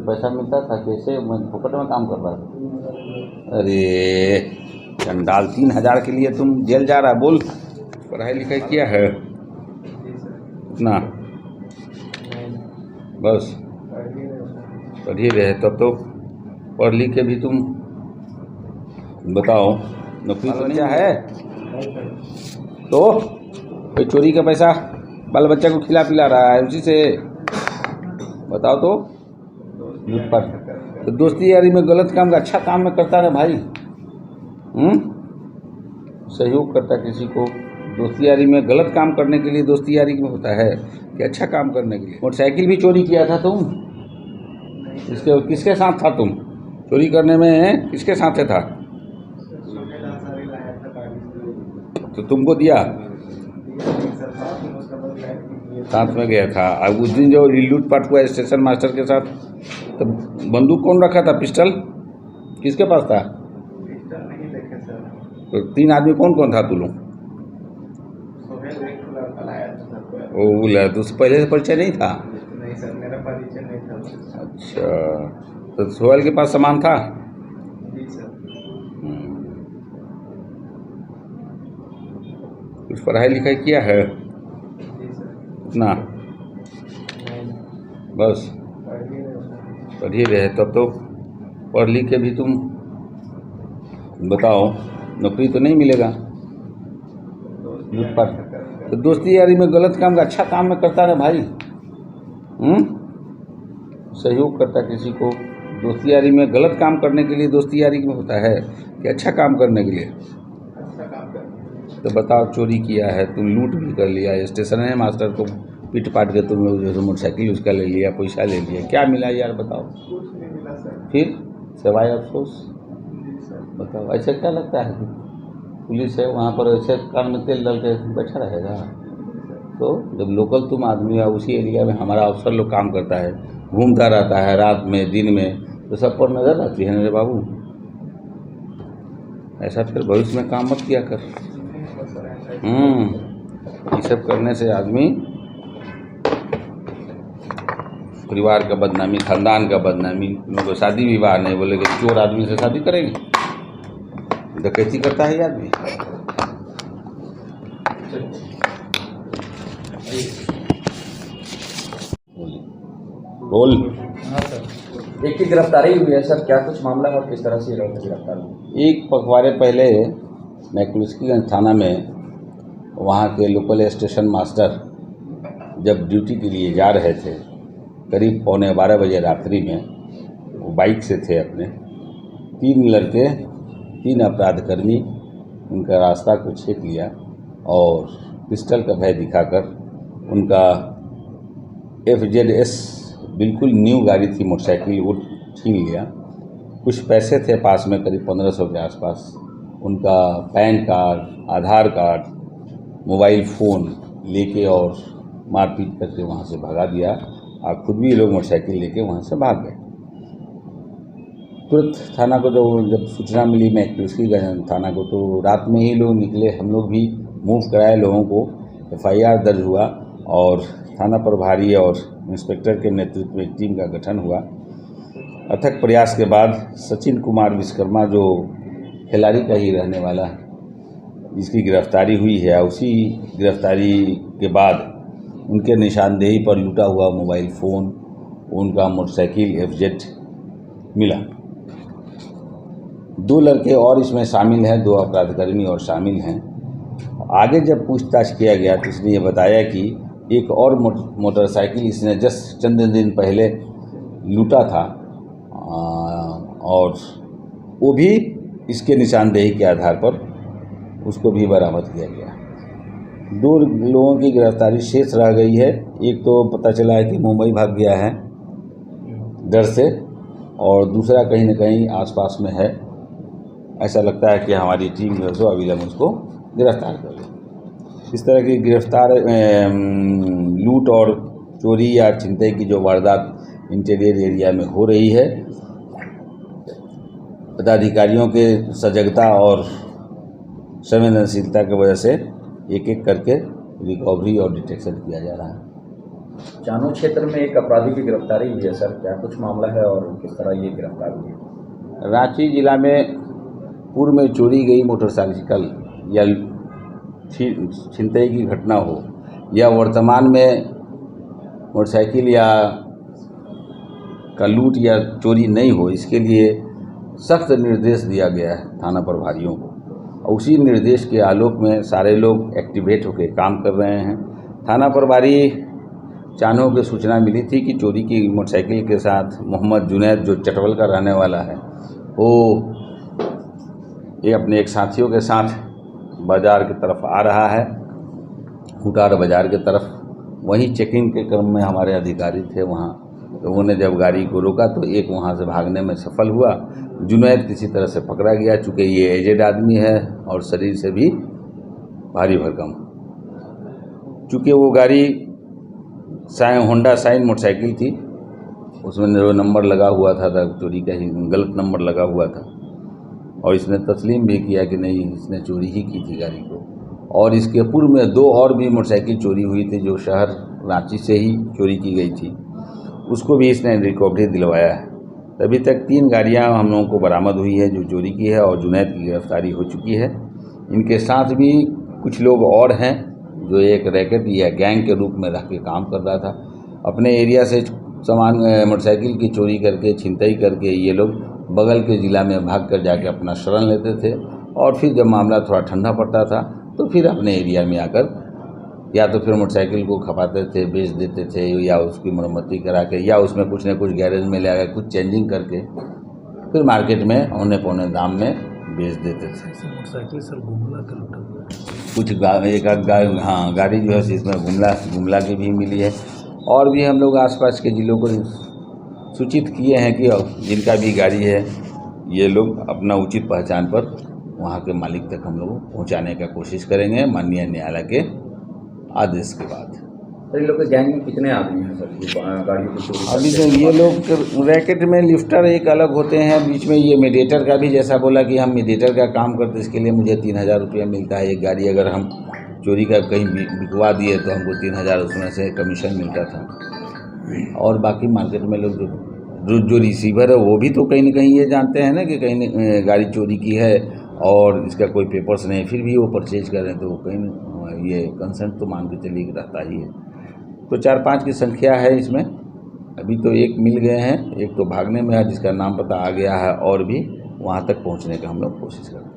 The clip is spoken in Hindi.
पैसा मिलता था, कैसे मैं फोकट में काम कर रहा था। अरे चंडाल, 3,000 के लिए तुम जेल जा रहा। बोल, पढ़ाई लिखाई किया है इतना? बस पढ़ ही रहे, तब तो पढ़ लिख के भी तुम बताओ नौकरी तो नहीं है। तो कोई चोरी का पैसा बाल बच्चा को खिला पिला रहा है, उसी से बताओ तो लूटपाट। तो दोस्ती यारी में गलत काम का अच्छा काम में करता रहे भाई। सहयोग करता किसी को। दोस्ती यारी में गलत काम करने के लिए दोस्ती यारी में होता है कि अच्छा काम करने के लिए। मोटरसाइकिल भी चोरी किया था तुम? किसके साथ था तुम? चोरी करने में किसके साथ था? तो तुमको दिया, साथ में गया था। अब उस दिन जो लूटपाट हुआ स्टेशन मास्टर के साथ, तो बंदूक कौन रखा था? पिस्टल किसके पास था? तो 3 आदमी कौन कौन था तू लोग? वो तो पहले से परिचय नहीं था? नहीं सर, मेरा परिचय नहीं था। अच्छा, तो सोहेल के पास सामान था? जी सर। कुछ पढ़ाई लिखाई किया है जी सर। इतना? बस पढ़ ही रहे, तब तो पढ़ लिख के भी तुम बताओ नौकरी तो नहीं मिलेगा। लूटपाट। तो दोस्ती यारी में गलत काम का अच्छा काम में करता रहे भाई। सहयोग करता किसी को। दोस्ती यारी में गलत काम करने के लिए दोस्ती यारी में होता है कि अच्छा काम करने के लिए। तो बताओ, चोरी किया है तुम, लूट भी कर लिया, स्टेशन है मास्टर को पीट पाट के तुम लोग जो मोटरसाइकिल उसका ले लिया, पैसा ले लिया, क्या मिला यार बताओ? कुछ नहीं मिला सर। फिर सिवाय अफसोस। जी सर। बताओ, ऐसे क्या लगता है कि पुलिस है वहाँ पर ऐसे कान में तेल डाल के बैठा रहेगा? तो जब लोकल तुम आदमी है, उसी एरिया में हमारा अफसर लोग काम करता है, घूमता रहता है रात में दिन में, तो सब पर नजर रहती है मेरे बाबू। ऐसा फिर भविष्य में काम मत किया कर। ये सब करने से आदमी परिवार का बदनामी, खानदान का बदनामी। लोगों को शादी विवाह नहीं बोले कि चोर आदमी से शादी करेंगे, डकैती करता है ये आदमी। बोल। हाँ सर, एक की गिरफ्तारी हुई है सर, क्या कुछ मामला और किस तरह से गिरफ्तार हुई? एक पखवाड़े पहले मैकुलस्कीगंज थाना में वहाँ के लोकल स्टेशन मास्टर जब ड्यूटी के लिए जा रहे थे, करीब 11:15 बजे रात्रि में, वो बाइक से थे अपने, 3 लड़के, 3 अपराधकर्मी उनका रास्ता को छेक लिया और पिस्टल का भय दिखाकर उनका FZS बिल्कुल न्यू गाड़ी थी मोटरसाइकिल, वो छीन लिया। कुछ पैसे थे पास में, करीब 1500 के आसपास। उनका पैन कार्ड, आधार कार्ड, मोबाइल फ़ोन लेके और मारपीट करके वहाँ से भगा दिया और खुद भी ये लोग मोटरसाइकिल लेके वहाँ से भाग गए। तुरंत थाना को जब सूचना मिली मैकुलस्कीगंज थाना को, तो रात में ही लोग निकले, हम लोग भी मूव कराए लोगों को। FIR दर्ज हुआ और थाना प्रभारी और इंस्पेक्टर के नेतृत्व में टीम का गठन हुआ। अथक प्रयास के बाद सचिन कुमार विश्वकर्मा, जो खिलाड़ी का ही रहने वाला, जिसकी गिरफ्तारी हुई है, उसी गिरफ्तारी के बाद उनके निशानदेही पर लूटा हुआ मोबाइल फ़ोन, उनका मोटरसाइकिल FZ मिला। 2 लड़के और इसमें शामिल हैं, 2 अपराधकर्मी और शामिल हैं। आगे जब पूछताछ किया गया तो इसने ये बताया कि एक और मोटरसाइकिल इसने जस्ट चंद दिन पहले लूटा था और वो भी इसके निशानदेही के आधार पर उसको भी बरामद किया गया। 2 लोगों की गिरफ्तारी शेष रह गई है। एक तो पता चला है कि मुंबई भाग गया है डर से, और दूसरा कहीं न कहीं आसपास में है। ऐसा लगता है कि हमारी टीम जो है अविलंब उसको गिरफ्तार कर ले। इस तरह की गिरफ्तार लूट और चोरी या छिनतई की जो वारदात इंटीरियर एरिया में हो रही है, पदाधिकारियों के सजगता और संवेदनशीलता की वजह से एक एक करके रिकवरी और डिटेक्शन किया जा रहा है। चानो क्षेत्र में एक अपराधी की गिरफ्तारी हुई है सर, क्या कुछ मामला है और किस तरह ये गिरफ्तार हुई है? रांची जिला में पूर्व में चोरी गई मोटरसाइकिल या छिनतई की घटना हो या वर्तमान में मोटरसाइकिल या का लूट या चोरी नहीं हो, इसके लिए सख्त निर्देश दिया गया है थाना प्रभारियों को। और उसी निर्देश के आलोक में सारे लोग एक्टिवेट होकर काम कर रहे हैं। थाना प्रभारी चानो की सूचना मिली थी कि चोरी की मोटरसाइकिल के साथ मोहम्मद जुनैद, जो चटवल का रहने वाला है, वो ये अपने एक साथियों के साथ बाज़ार की तरफ आ रहा है, हुटार बाज़ार की तरफ। वहीं चेकिंग के क्रम में हमारे अधिकारी थे वहाँ, तो उन्होंने जब गाड़ी को रोका तो एक वहाँ से भागने में सफल हुआ। जुनैद किसी तरह से पकड़ा गया, चूँकि ये एजेड आदमी है और शरीर से भी भारी भरकम। चूँकि वो गाड़ी होंडा साइन मोटरसाइकिल थी, उसमें जो नंबर लगा हुआ था चोरी का ही गलत नंबर लगा हुआ था, और इसने तस्लीम भी किया कि नहीं, इसने चोरी ही की थी गाड़ी को। और इसके पूर्व में 2 और भी मोटरसाइकिल चोरी हुई थी जो शहर रांची से ही चोरी की गई थी, उसको भी इसने रिकवरी दिलवाया है। अभी तक 3 गाड़ियां हम लोगों को बरामद हुई है जो चोरी की है, और जुनैद की गिरफ्तारी हो चुकी है। इनके साथ भी कुछ लोग और हैं जो एक रैकेट या गैंग के रूप में रह के काम कर रहा था। अपने एरिया से सामान मोटरसाइकिल की चोरी करके, छिनतई करके ये लोग बगल के ज़िला में भाग कर जाके अपना शरण लेते थे, और फिर जब मामला थोड़ा ठंडा पड़ता था तो फिर अपने एरिया में आकर या तो फिर मोटरसाइकिल को खपाते थे, बेच देते थे, या उसकी मरम्मती करा के, या उसमें कुछ न कुछ गैरेज में ले आकर कुछ चेंजिंग करके फिर मार्केट में औने पौने दाम में बेच देते थे। मोटरसाइकिल सर गुमला का लूटा हुआ है। कुछ एक आध गाड़ी जो है इसमें गुमला की भी मिली है। और भी हम लोग आसपास के ज़िलों को सूचित किए हैं कि जिनका भी गाड़ी है ये लोग अपना उचित पहचान पर वहाँ के मालिक तक हम लोग पहुँचाने का कोशिश करेंगे माननीय न्यायालय के आदेश के बाद। सर इन लोग के गैंग में कितने आदमी हैं सर गाड़ियों की चोरी? अभी तो ये लोग रैकेट में लिफ्टर एक अलग होते हैं, बीच में ये मीडिएटर का भी, जैसा बोला कि हम मीडिएटर का काम करते, इसके लिए मुझे 3000 रुपया मिलता है। एक गाड़ी अगर हम चोरी का कहीं बिकवा दिए तो हमको 3000 उसमें से कमीशन मिलता था। और बाकी मार्केट में लोग जो रिसीवर है वो भी तो कहीं ना कहीं ये जानते हैं ना कि कहीं गाड़ी चोरी की है और इसका कोई पेपर्स नहीं, फिर भी वो परचेज कर रहे हैं, तो वो कहीं ये कंसेंट तो मान के चलिए रहता ही है। तो 4-5 की संख्या है इसमें। अभी तो एक मिल गए हैं, एक तो भागने में है जिसका नाम पता आ गया है, और भी वहाँ तक पहुँचने का हम लोग कोशिश करते हैं।